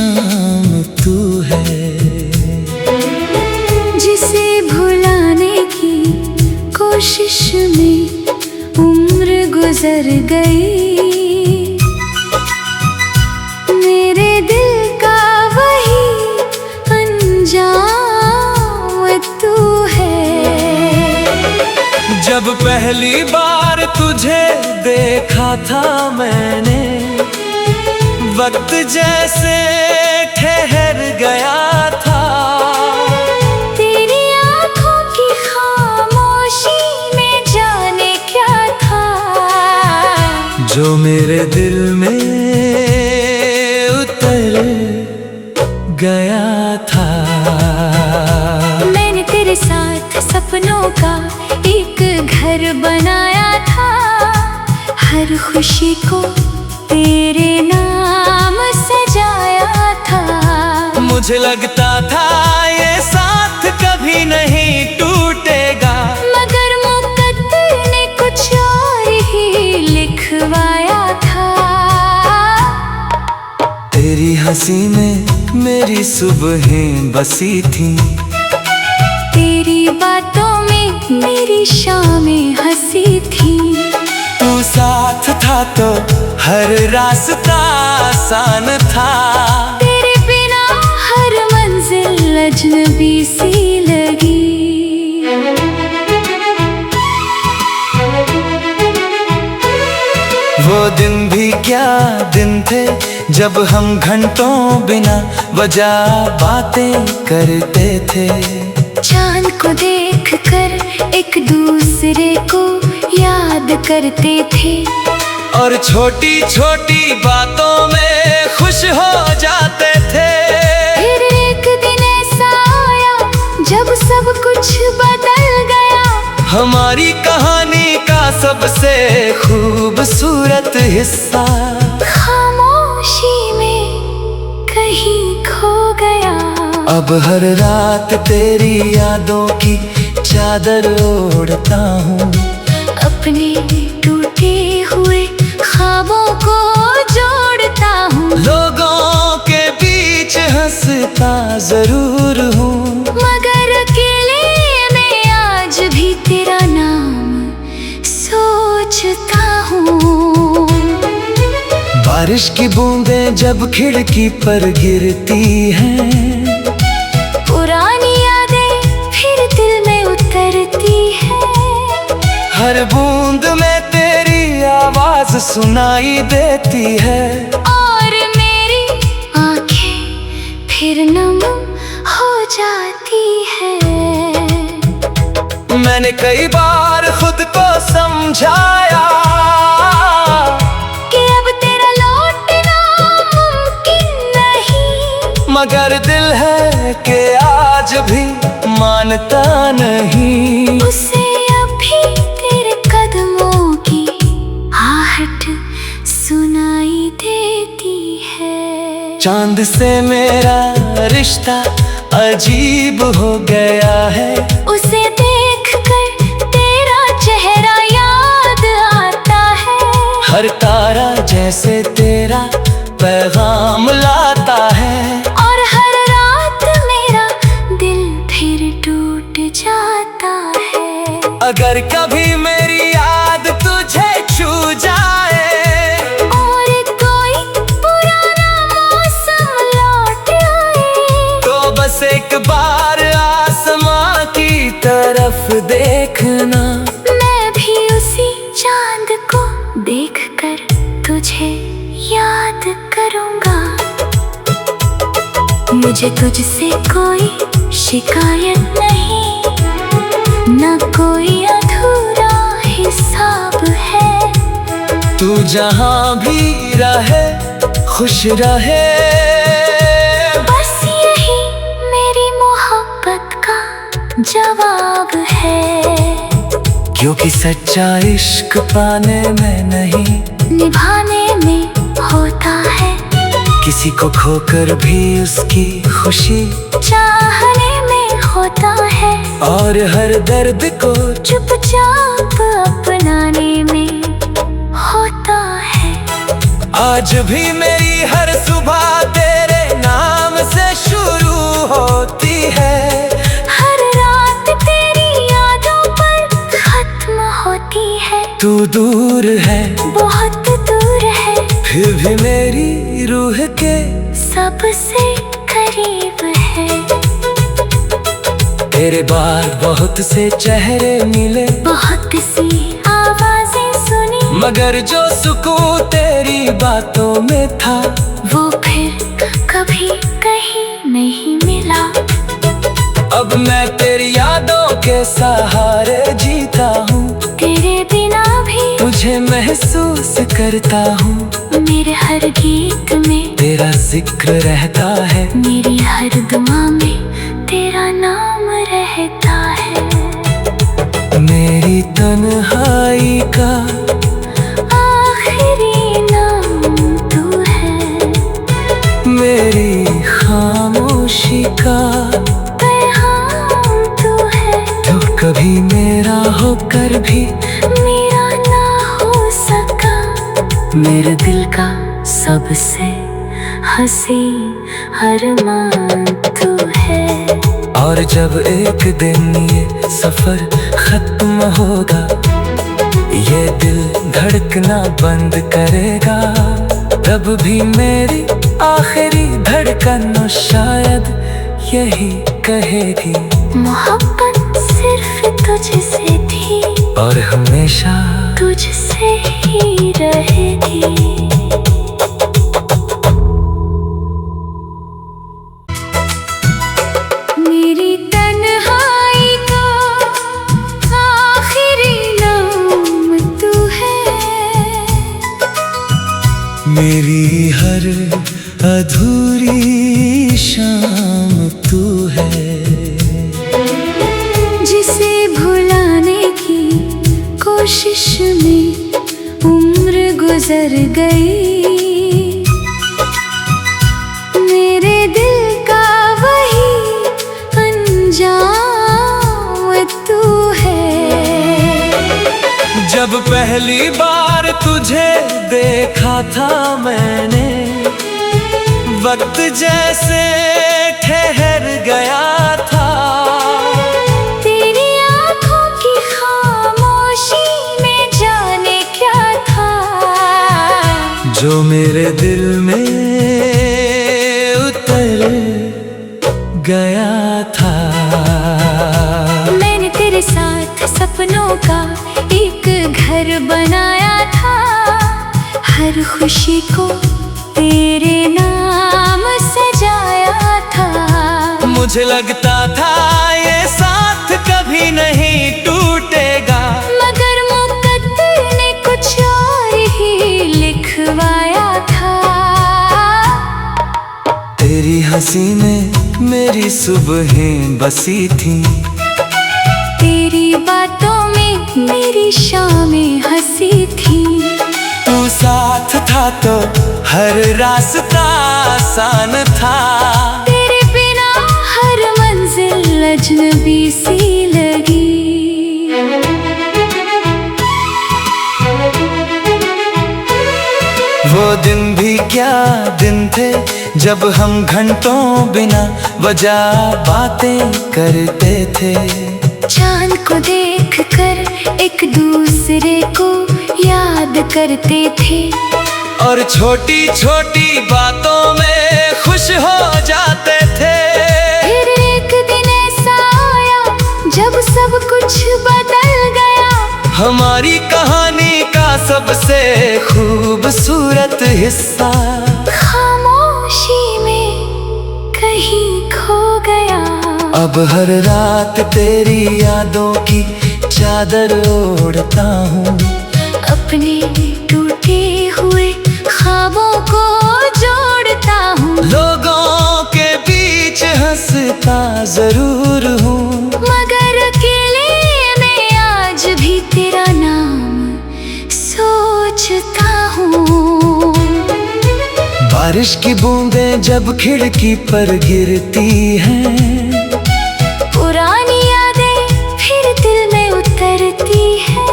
शाम तू है, जिसे भुलाने की कोशिश में उम्र गुजर गई। मेरे दिल का वही अंजाम तू है। जब पहली बार तुझे देखा था मैंने, वक्त जैसे ठहर गया था। तेरी आंखों की खामोशी में जाने क्या था, जो मेरे दिल में उतर गया था। मैंने तेरे साथ सपनों का एक घर बनाया था, हर खुशी को तेरे नाम सजाया था। मुझे लगता था ये साथ कभी नहीं टूटेगा, मगर मुकद्दर ने कुछ और ही लिखवाया था। तेरी हंसी में मेरी सुबहें बसी थी, तेरी बातों में मेरी शामें हंसी थी। तू साथ था तो हर रास्ता आसान था। तेरे बिना हर मंजिल अजनबी सी लगी। वो दिन भी क्या दिन थे, जब हम घंटों बिना वजह बातें करते थे। चांद को देखकर एक दूसरे को याद करते थे, और छोटी छोटी बातों में खुश हो जाते थे। फिर एक दिन ऐसा आया जब सब कुछ बदल गया। हमारी कहानी का सबसे खूबसूरत हिस्सा खामोशी में कहीं खो गया। अब हर रात तेरी यादों की चादर ओढ़ता हूँ, अपने टूटे हुए ख्वाबों को जोड़ता हूँ। लोगों के बीच हंसता जरूर हूँ, मगर अकेले में आज भी तेरा नाम सोचता हूँ। बारिश की बूंदें जब खिड़की पर गिरती हैं, पुरानी यादें फिर दिल में उतरती हैं। हर बूंद में तेरी आवाज सुनाई देती है, और मेरी आंखें फिर नम हो जाती है। मैंने कई बार खुद को समझाया कि अब तेरा लौटना मुमकिन नहीं, मगर दिल है कि आज भी मानता नहीं। उसे अभी तेरे कदमों की आहट सुनाई देती है। चांद से मेरा रिश्ता अजीब हो गया है, उसे देखकर तेरा चेहरा याद आता है। हर तारा जैसे तेरा पैगाम लाता है, और हर रात मेरा दिल फिर टूट जाता है। अगर कभी मेरी याद तुझे छू जाए, और कोई पुराना मौसम लौट आए, तो बस एक बार आसमां की तरफ देखना। मैं भी उसी चांद को देखकर तुझे याद करूंगा। मुझे तुझसे कोई शिकायत नहीं, न कोई अधूरा हिसाब है। तू जहां भी रहे खुश रहे, बस यही मेरी मोहब्बत का जवाब है। क्योंकि सच्चा इश्क पाने में नहीं, निभाने में होता है। किसी को खोकर भी उसकी खुशी चाहने में होता है, और हर दर्द को चुपचाप अपनाने में होता है। आज भी मेरी हर सुबह तेरे नाम दूर है, बहुत दूर है, फिर भी मेरी रूह के सबसे करीब है। तेरे बाद बहुत से चेहरे मिले, बहुत सी आवाजें सुनी, मगर जो सुकून तेरी बातों में था वो फिर कभी कहीं नहीं मिला। अब मैं तेरी यादों के सहारे जीता हूँ, तेरे बिना भी तुझे महसूस करता हूँ। मेरे हर गीत में तेरा जिक्र रहता है, मेरी हर दुआ में तेरा नाम रहता है। मेरी तन्हाई का आखिरी नाम तू है, मेरी खामोशी का पैगाम तू है। तो कभी मेरा होकर भी मेरा ना हो सका, मेरे दिल का सबसे हंसी अरमान तू है। और जब एक दिन ये सफर खत्म होगा, ये दिल धड़कना बंद करेगा, तब भी मेरी आखिरी धड़कन शायद यही कहेगी, मोहब्बत सिर्फ तुझसे थी और हमेशा तुझसे ही रहेगी। मेरी तन्हाई का आखिरी नाम तू है, मेरी हर अधूरी शाम तू है। जिसे भुलाने की कोशिश में उम्र गुजर गई, मेरे दिल का वही अंजाम तू है। जब पहली बार तुझे देखा था मैंने, वक्त जैसे ठहर गया था। तेरी आँखों की खामोशी में जाने क्या था, जो मेरे दिल में उतर गया था। मैंने तेरे साथ सपनों का एक घर बनाया था, हर खुशी को तेरे नाम सजाया था। मुझे लगता था ये साथ कभी नहीं टूटेगा, मगर मुकद्दर ने कुछ और ही लिखवाया था। तेरी हंसी में मेरी सुबहें बसी थी, तेरी बातों में मेरी शामें हंसी थी। तू साथ था तो हर रास्ता आसान था, तेरे बिना हर मंजिल अजनबी सी लगी। वो दिन भी क्या दिन थे, जब हम घंटों बिना वजह बातें करते थे। चांद को देखकर एक दूसरे को याद करते थे, और छोटी छोटी बातों में खुश हो जाते थे। फिर एक दिन ऐसा आया जब सब कुछ बदल गया, हमारी कहानी का सबसे खूबसूरत हिस्सा खामोशी में कहीं खो गया। अब हर रात तेरी यादों की चादर ओढ़ता हूँ, अपने टूटे हुए ख्वाबों को जोड़ता हूँ। लोगों के बीच हंसता जरूर हूँ, मगर अकेले में आज भी तेरा नाम सोचता हूँ। बारिश की बूंदें जब खिड़की पर गिरती हैं, पुरानी यादें फिर दिल में उतरती है।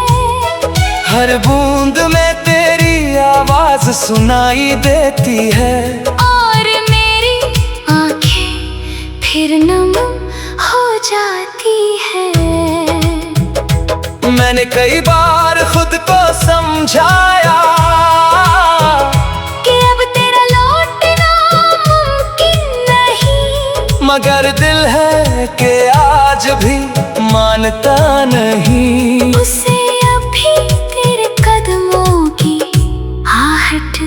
हर बूंद में तेरी आवाज सुनाई देती है, और मेरी आंखें फिर नम हो जाती है। मैंने कई बार खुद को समझाया कि अब तेरा लौटना मुमकिन नहीं, मगर दिल है कि आज भी मानता नहीं। उसे अभी तेरे कदमों की आहट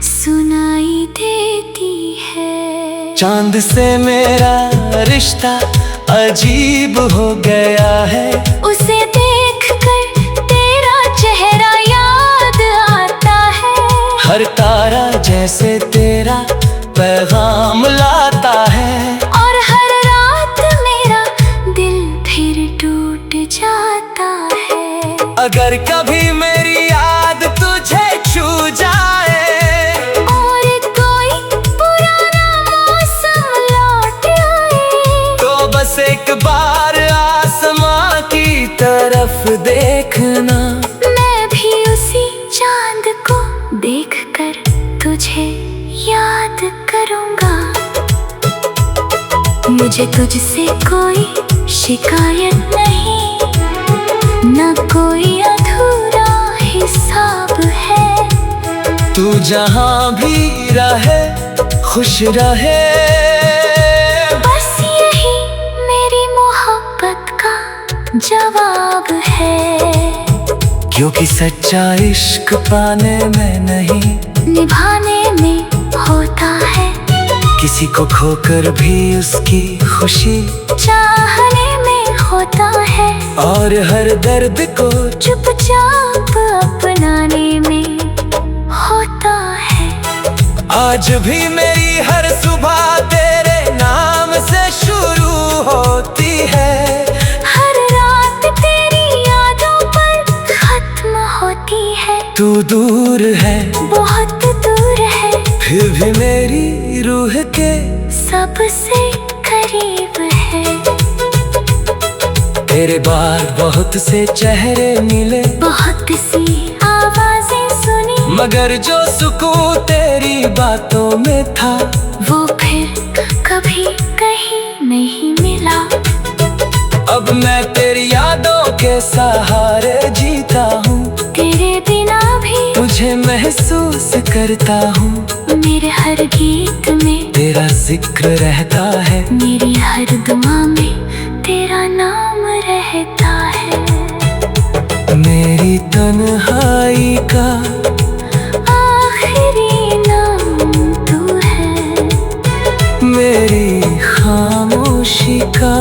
सुनाई देती है। चांद से मेरा रिश्ता अजीब हो गया है, उसे देखकर तेरा चेहरा याद आता है। हर तारा जैसे तेरा पैगाम लाता है, और हर रात मेरा दिल फिर टूट जाता है। अगर कभी मेरी याद तुझे छू जाए और कोई पुराना मौसम लौट आए, तो बस एक बार आसमां की तरफ देखना। मैं भी उसी चांद को देखकर तुझे याद करूंगा। मुझे तुझसे कोई शिकायत नहीं, न कोई अधूरा हिसाब है। तू जहां भी रहे खुश रहे, बस यही मेरी मोहब्बत का जवाब है। क्योंकि सच्चा इश्क पाने में नहीं, निभाने में होता है। किसी को खोकर भी उसकी खुशी चाहने में होता है, और हर दर्द को चुपचाप अपनाने में होता है। आज भी मेरी हर सुबह तेरे नाम से शुरू होती है। हर रात तेरी यादों पर खत्म होती है। तू दूर है, बहुत दूर है, फिर भी मेरी रूह के सबसे करीब है। तेरे बार बहुत से चेहरे मिले, बहुत सी आवाजें सुनी, मगर जो सुकून तेरी बातों में था, वो फिर कभी कहीं नहीं मिला। अब मैं तेरी यादों के सहारे जीता हूँ। तेरे बिना भी तुझे महसूस करता हूँ, मेरे हर गीत में तेरा जिक्र रहता है। मेरी हर दुआ में तेरा नाम रहता है। मेरी तन्हाई का आखिरी नाम तू है, मेरी खामोशी का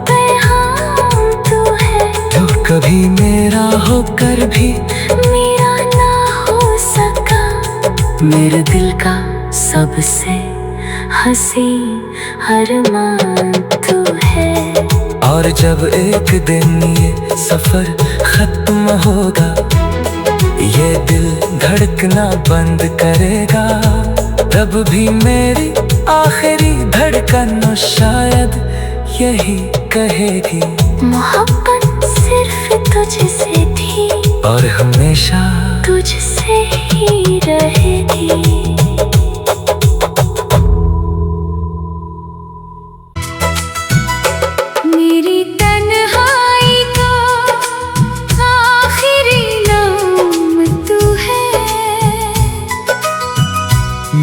पैगाम तू है। तो कभी मेरा होकर भी मेरा ना हो सका, मेरे दिल का सबसे हंसी अरमान तू है। और जब एक दिन ये सफर खत्म होगा, ये दिल धड़कना बंद करेगा, तब भी मेरी आखिरी धड़कन शायद यही कहेगी, मोहब्बत सिर्फ तुझसे थी और हमेशा तुझसे ही रहेगी। मेरी तन्हाई का आखिरी नाम तू है,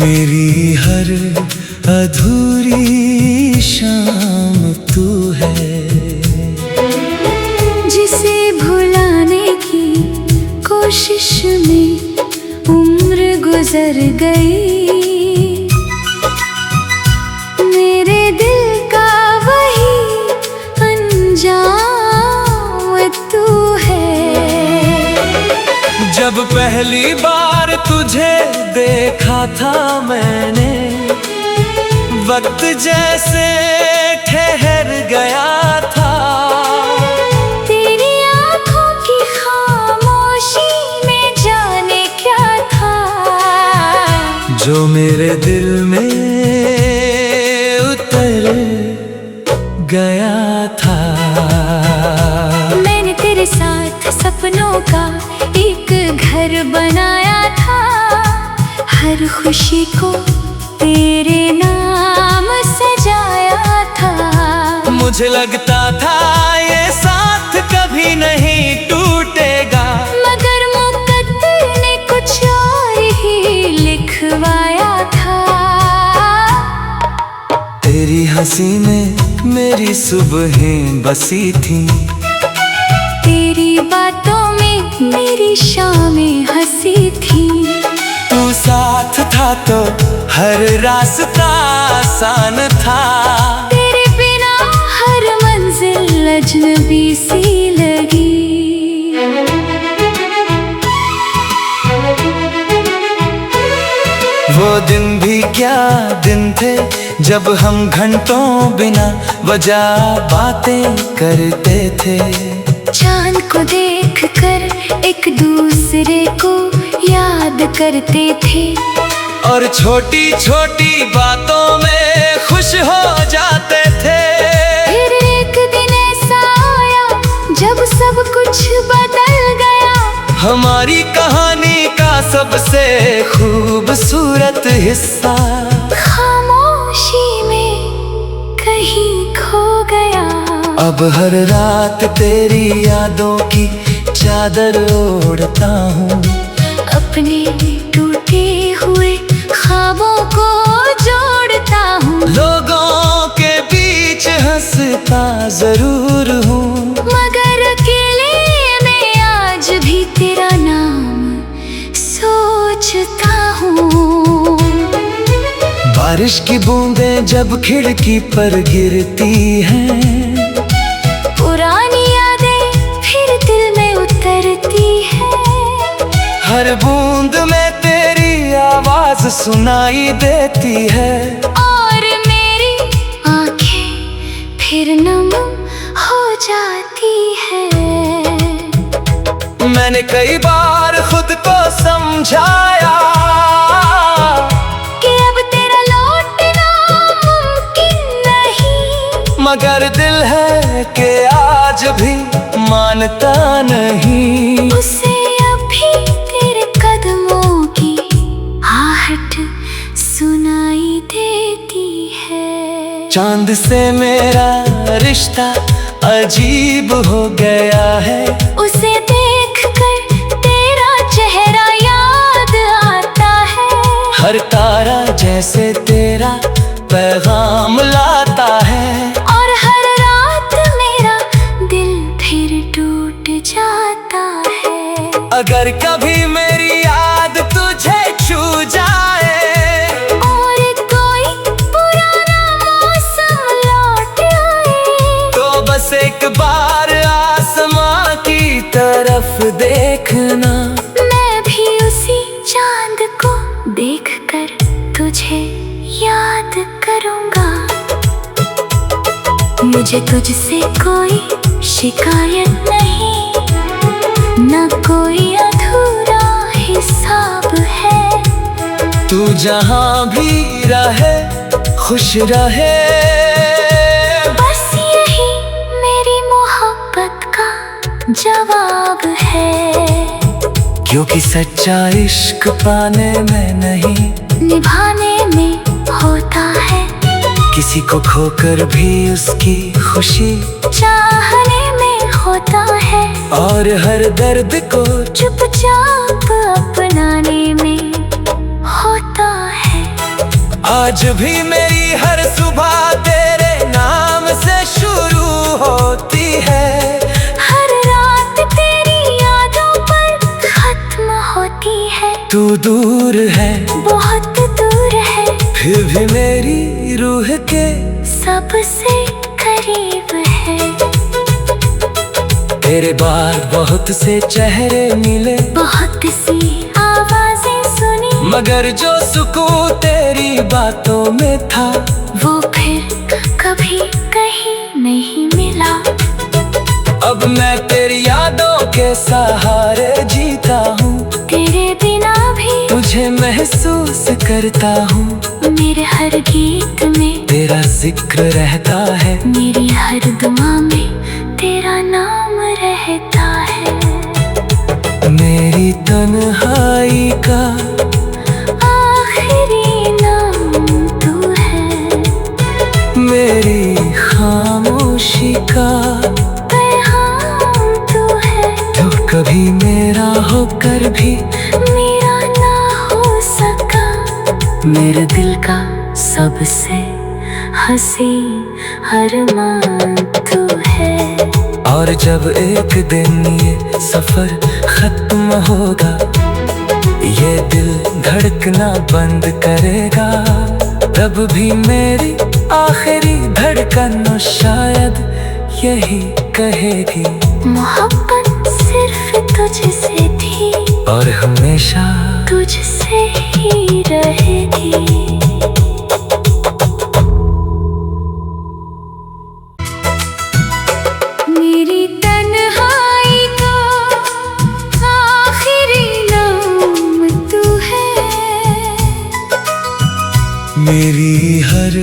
मेरी हर अधूरी शाम तू है। जिसे भुलाने की कोशिश में उम्र गुजर गई, मेरे दिल का वही अंजाम तू है। जब पहली बार तुझे देखा था मैंने, वक्त जैसे ठहर गया था। तेरी आँखों की खामोशी में जाने क्या था, जो मेरे दिल में उतर गया था। मैंने तेरे साथ सपनों का एक घर बनाया था, हर खुशी को तेरे नाम सजाया था। मुझे लगता था ये साथ कभी नहीं टूटेगा, हंसी में मेरी सुबहें बसी थी। तेरी बातों में मेरी शामें हंसी थी। तू साथ था तो हर रास्ता आसान था। तेरे बिना हर मंजिल अजनबी सी लगी। वो दिन भी क्या दिन थे जब हम घंटों बिना वजह बातें करते थे। चांद को देखकर एक दूसरे को याद करते थे। और छोटी छोटी बातों में खुश हो जाते थे। फिर एक दिन ऐसा आया जब सब कुछ बदल गया। हमारी कहानी का सबसे खूबसूरत हिस्सा खामोशी में कहीं खो गया। अब हर रात तेरी यादों की चादर ओढ़ता हूँ। अपने टूटे हुए ख्वाबों को जोड़ता हूँ। लोगों के बीच हंसता जरूर हूँ, मगर अकेले में आज भी तेरा नाम सोचता हूँ। बारिश की बूंदें जब खिड़की पर गिरती हैं, पुरानी यादें फिर दिल में उतरती हैं। हर बूंद में तेरी आवाज सुनाई देती है। और मेरी आंखें फिर नम हो जाती है। मैंने कई बार खुद को समझाया कि अब तेरा लौटना मुमकिन नहीं। मगर दिल है कि आज भी मानता नहीं। उसे अभी तेरे कदमों की आहट सुनाई देती है। चांद से मेरा रिश्ता अजीब हो गया है। उसे देखकर तेरा चेहरा याद आता है। हर तारा जैसे तेरा पैगाम लाता है। और हर रात मेरा दिल फिर टूट जाता है। अगर कभी मेरी याद तुझे छू जाए और कोई पुराना मौसम लौट आए, तो बस एक बार आसमां की तरफ देखना। मैं भी उसी चांद को देखकर तुझे याद करूंगा। मुझे तुझसे कोई शिकायत नहीं, न कोई अधूरा हिसाब है। तू जहां भी रहे खुश रहे। बस यही मेरी मोहब्बत का जवाब है। क्योंकि सच्चा इश्क पाने में नहीं, निभाने में होता है। किसी को खोकर भी उसकी खुशी चाहने में होता है। और हर दर्द को चुपचाप अपनाने में होता है। आज भी मेरी हर सुबह तेरे नाम से शुरू होती है। हर रात तेरी यादों पर खत्म होती है। तू दूर है, बहुत दूर है, फिर भी मेरी रूह के सबसे करीब है। तेरे बाद बहुत से चेहरे मिले, बहुत सी आवाजें सुनी, मगर जो सुकून तेरी बातों में था वो फिर कभी कहीं नहीं मिला। अब मैं तेरी यादों के सहारे जीता हूँ। तेरे बिना भी तुझे महसूस करता हूँ। मेरे हर गीत में तेरा जिक्र रहता है। मेरी हर दुआ में तेरा नाम रहता है। मेरी तन्हाई का आखिरी नाम तू है। मेरी खामोशी का पैगाम तू है। तो कभी मेरा होकर भी मेरा ना हो सका। मेरे दिल का सबसे हंसी अरमान तू है। और जब एक दिन ये सफर खत्म होगा, ये दिल धड़कना बंद करेगा, तब भी मेरी आखिरी धड़कन शायद यही कहेगी, मोहब्बत सिर्फ तुझसे थी और हमेशा तुझसे ही रहेगी। मेरी तन्हाई का आखिरी नाम तू है, मेरी हर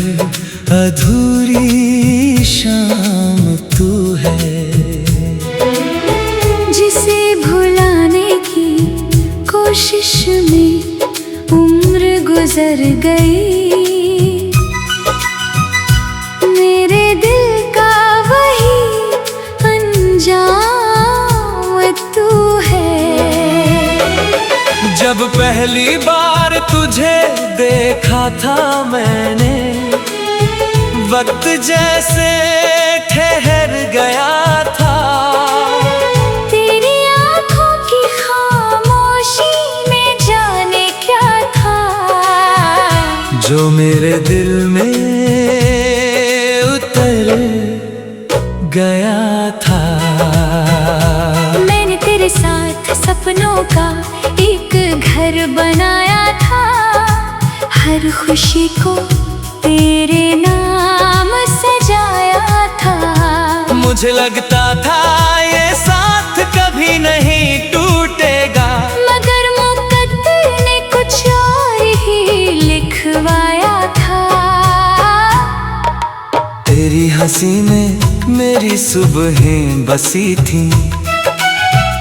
अधूरी शाम तू है, जिसे भुलाने की कोशिश में उम्र गुजर गई। मेरे दिल का वही अंजाम तू है। जब पहली बार तुझे देखा था मैंने, वक्त जैसे ठहर गया था, तेरी आँखों की खामोशी में जाने क्या था, जो मेरे दिल में उतर गया था। मैंने तेरे साथ सपनों का एक घर बनाया था, हर खुशी को तेरे नाम सजाया था। मुझे लगता था ये साथ कभी नहीं टूटेगा, मगर मुकद्दर ने कुछ और ही लिखवाया था। तेरी हंसी में मेरी सुबहें बसी थी,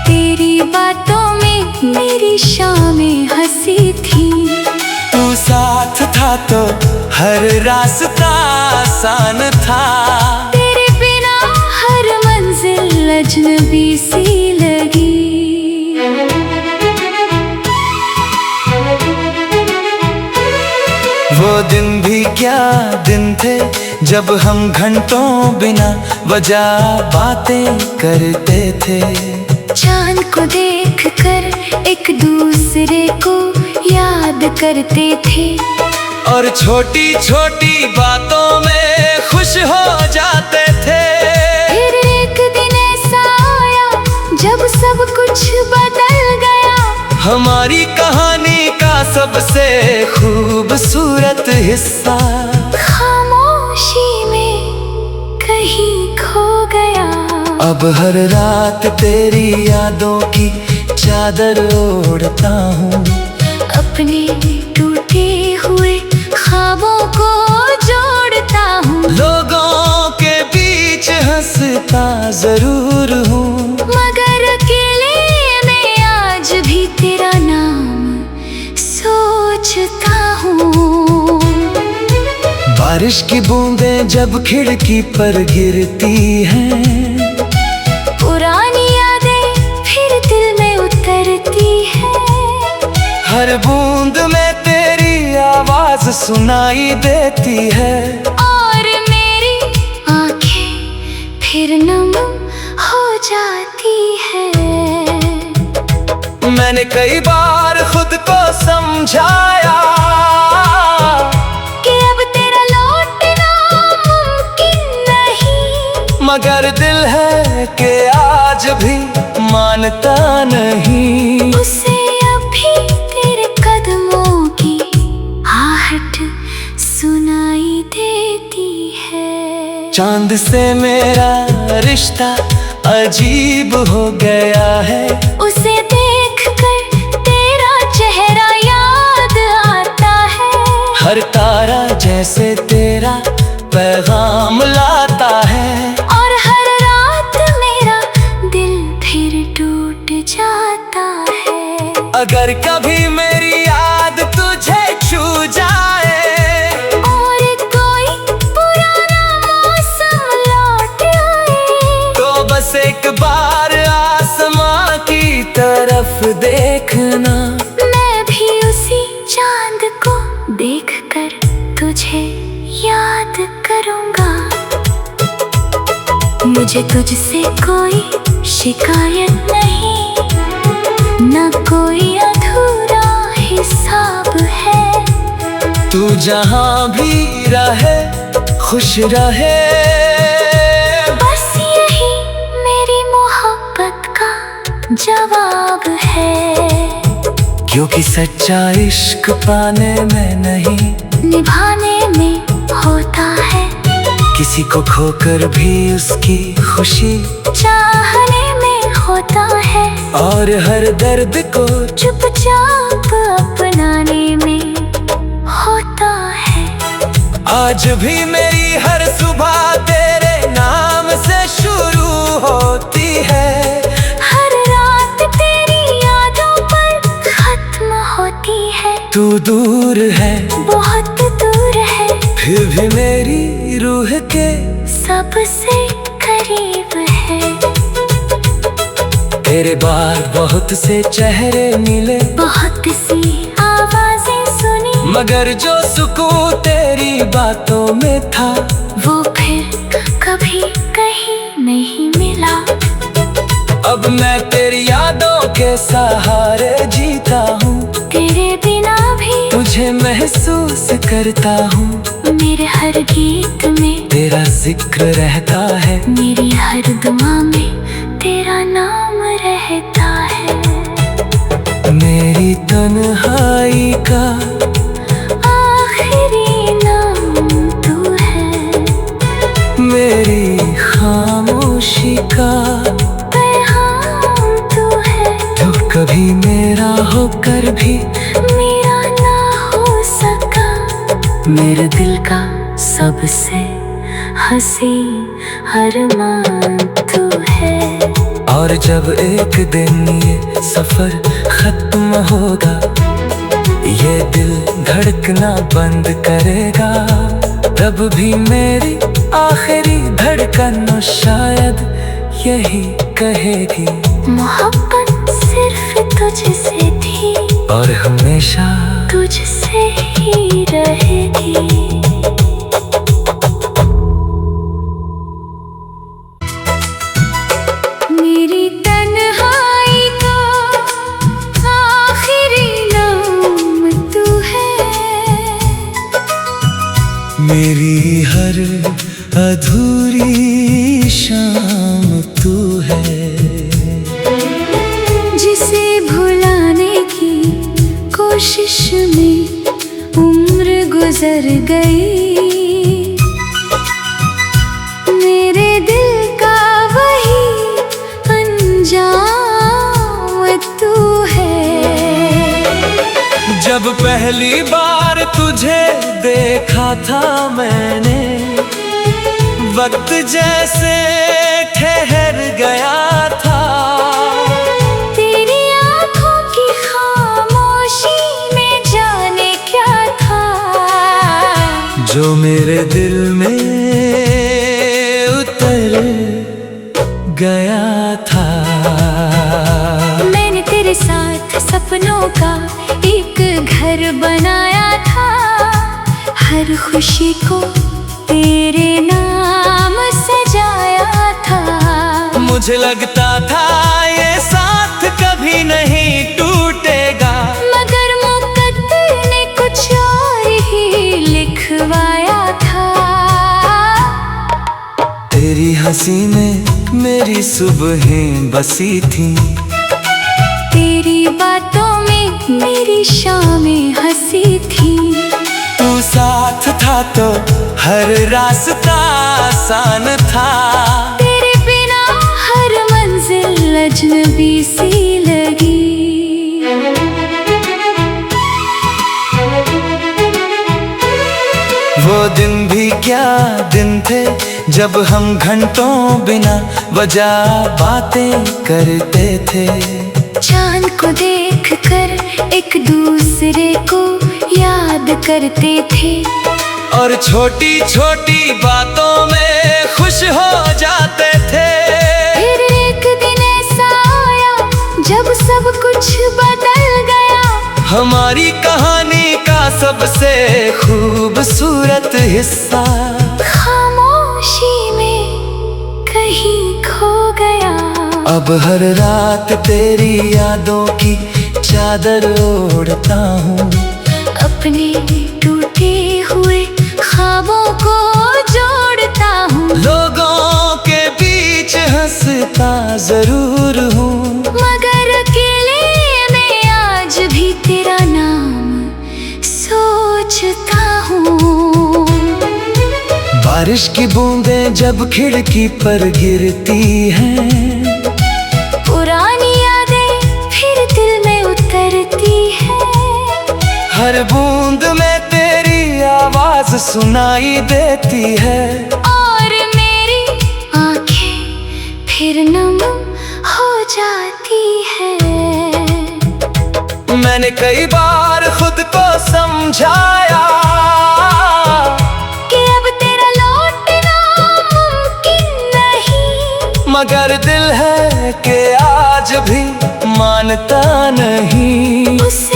तेरी बातों में मेरी शामें हंसी थी। तू साथ था तो हर रास्ता आसान था, तेरे बिना हर मंजिल अजनबी सी लगी। वो दिन भी क्या दिन थे, जब हम घंटों बिना वजह बातें करते थे। चांद को देखकर एक दूसरे को याद करते थे, और छोटी छोटी बातों में खुश हो जाते थे। फिर एक दिन ऐसा आया जब सब कुछ बदल गया, हमारी कहानी का सबसे खूबसूरत हिस्सा खामोशी में कहीं खो गया। अब हर रात तेरी यादों की चादर ओढ़ता हूँ, अपने टूटे हुए ख्वाबों को जोड़ता हूँ। लोगों के बीच हंसता जरूर हूँ, मगर अकेले में आज भी तेरा नाम सोचता हूँ। बारिश की बूंदें जब खिड़की पर गिरती हैं, पुरानी यादें फिर दिल में उतरती है। हर बूंद में तेरी आवाज सुनाई देती है, और मेरी आंखें फिर नम हो जाती है। मैंने कई बार खुद को समझाया कि अब तेरा लौटना मुमकिन नहीं, मगर दिल है कि आज भी मानता नहीं। उसे अभी तेरे कदमों की आहट सुनाई देती है। चांद से मेरा रिश्ता अजीब हो गया है, उसे देखकर तेरा चेहरा याद आता है। हर तारा जैसे तेरा पैगाम लाता है, और हर रात मेरा दिल फिर टूट जाता है। अगर कभी मेरी याद तुझे छू जाए, और कोई पुराना मौसम लौट आए, तो बस एक बार आसमां की तरफ देखना। मैं भी उसी चांद को देखकर तुझे याद कर करूँगा। मुझे तुझसे कोई शिकायत नहीं, न कोई अधूरा हिसाब है। तू जहाँ भी रहे खुश रहे, बस यही मेरी मोहब्बत का जवाब है। क्योंकि सच्चा इश्क पाने में नहीं, निभाने में होता है। किसी को खोकर भी उसकी खुशी चाहने में होता है। और हर दर्द को चुपचाप अपनाने में होता है। आज भी मेरी हर सुबह तेरे नाम से शुरू होती है। हर रात तेरी यादों पर खत्म होती है। तू दूर है, बहुत दूर है, फिर भी मेरी रूह के सबसे करीब है। तेरे बाद बहुत से चेहरे मिले, बहुत सी आवाजें सुनी, मगर जो सुकून तेरी बातों में था, वो फिर कभी कहीं नहीं मिला। अब मैं तेरी यादों के सहारे जीता हूँ। तेरे बिना भी तुझे महसूस करता हूँ। मेरे हर गीत में तेरा जिक्र रहता है। मेरी हर दुआ में तेरा नाम रहता है। मेरी तन्हाई का आखिरी नाम तू है। मेरी खामोशी का पैगाम तू है। जो कभी मेरा होकर भी मेरा ना हो सका। मेरे दिल का सबसे हंसी अरमान तू है। और जब एक दिन ये सफर खत्म होगा, ये दिल धड़कना बंद करेगा, तब भी मेरी आखिरी धड़कन शायद यही कहेगी, मोहब्बत सिर्फ तुझसे थी और हमेशा तुझसे ही रहेगी। मेरी तन्हाई का आखिरी नाम तू है। मेरी हर अधूरी शाम तू है। जिसे भुलाने की कोशिश में उम्र गुजर गई, मेरे दिल का वही अंजाम तू है। जब पहली बार तुझे देखा था मैंने, वक्त जैसे ठहर गया था। तेरी आँखों की खामोशी में जाने क्या था, जो मेरे दिल में उतर गया था। मैंने तेरे साथ सपनों का एक घर बनाया था। हर खुशी को तेरे नाम सजाया था। मुझे लगता था ये साथ कभी नहीं टूटेगा, मगर मुकद्दर ने कुछ और ही लिखवाया था। तेरी हंसी में मेरी सुबहें बसी थी, तेरी बातों में मेरी शामें हंसी थी। तू साथ था तो हर रास्ता आसान था। तेरे बिना हर मंजिल अजनबी सी लगी। वो दिन भी क्या दिन थे, जब हम घंटों बिना वजह बातें करते थे। चांद को देखकर एक दूसरे को याद करते थे, और छोटी छोटी बातों में खुश हो जाते थे। फिर एक दिन ऐसा आया जब सब कुछ बदल गया। हमारी कहानी का सबसे खूबसूरत हिस्सा अब हर रात तेरी यादों की चादर ओढ़ता हूँ, अपने टूटे हुए ख्वाबों को जोड़ता हूँ। लोगों के बीच हंसता जरूर हूँ, मगर अकेले में आज भी तेरा नाम सोचता हूँ। बारिश की बूंदें जब खिड़की पर गिरती हैं, पुरानी यादें फिर दिल में उतरती है। हर बूंद में तेरी आवाज सुनाई देती है, और मेरी आंखें फिर नम हो जाती है। मैंने कई बार खुद को समझाया कि अब तेरा लौटना मुमकिन नहीं, मगर दिल है कि आज भी मानता नहीं। उससे